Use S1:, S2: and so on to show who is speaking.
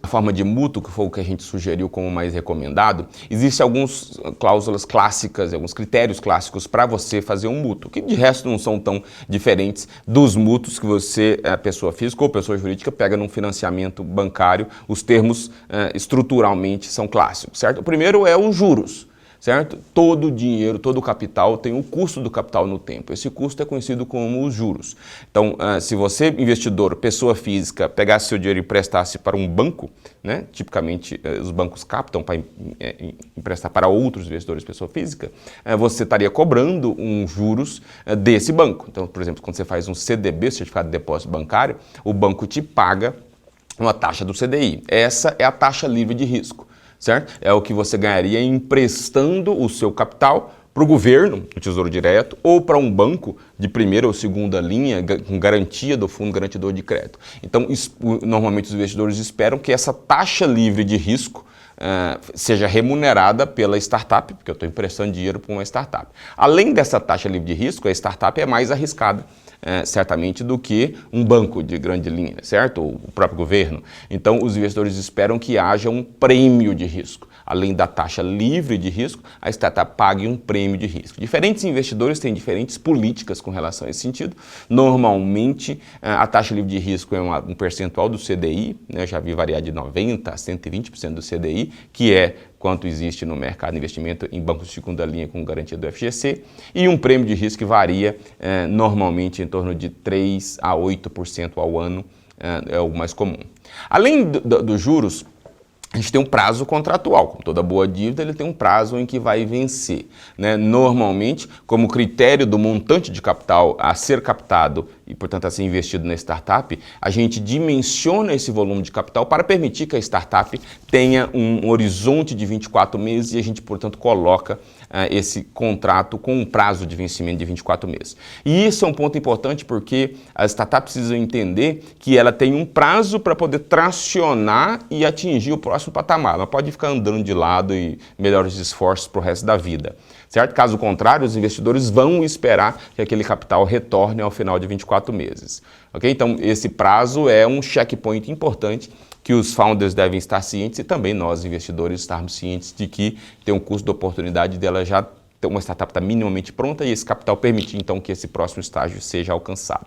S1: A forma de mútuo, que foi o que a gente sugeriu como mais recomendado, existem algumas cláusulas clássicas, alguns critérios clássicos para você fazer um mútuo, que de resto não são tão diferentes dos mútuos que você, pessoa física ou pessoa jurídica, pega num financiamento bancário. Os termos estruturalmente são clássicos, certo? O primeiro é os juros. Certo? Todo o dinheiro, todo o capital tem o custo do capital no tempo. Esse custo é conhecido como os juros. Então, se você, investidor, pessoa física, pegasse seu dinheiro e emprestasse para um banco, né? Tipicamente os bancos captam para emprestar para outros investidores, pessoa física, você estaria cobrando uns juros desse banco. Então, por exemplo, quando você faz um CDB, Certificado de Depósito Bancário, o banco te paga uma taxa do CDI. Essa é a taxa livre de risco. Certo? É o que você ganharia emprestando o seu capital para o governo, o Tesouro Direto, ou para um banco de primeira ou segunda linha, com garantia do Fundo Garantidor de Crédito. Então, normalmente os investidores esperam que essa taxa livre de risco seja remunerada pela startup, porque eu estou emprestando dinheiro para uma startup. Além dessa taxa livre de risco, a startup é mais arriscada, certamente, do que um banco de grande linha, certo? Ou o próprio governo. Então, os investidores esperam que haja um prêmio de risco. Além da taxa livre de risco, a startup pague um prêmio de risco. Diferentes investidores têm diferentes políticas com relação a esse sentido. Normalmente, a taxa livre de risco é um percentual do CDI, né? Eu já vi variar de 90% a 120% do CDI, que é quanto existe no mercado de investimento em bancos de segunda linha com garantia do FGC, e um prêmio de risco que varia normalmente em torno de 3% a 8% ao ano, é o mais comum. Além dos juros, a gente tem um prazo contratual. Como toda boa dívida, ele tem um prazo em que vai vencer, né? Normalmente, como critério do montante de capital a ser captado e, portanto, a ser investido na startup, a gente dimensiona esse volume de capital para permitir que a startup tenha um horizonte de 24 meses e a gente, portanto, coloca esse contrato com um prazo de vencimento de 24 meses. E isso é um ponto importante porque as startups precisam entender que ela tem um prazo para poder tracionar e atingir o próximo patamar. Ela pode ficar andando de lado e melhorar os esforços para o resto da vida. Certo? Caso contrário, os investidores vão esperar que aquele capital retorne ao final de 24 meses. Okay? Então, esse prazo é um checkpoint importante que os founders devem estar cientes e também nós, investidores, estarmos cientes de que tem um custo de oportunidade dela já ter uma startup está minimamente pronta e esse capital permitir, então, que esse próximo estágio seja alcançado.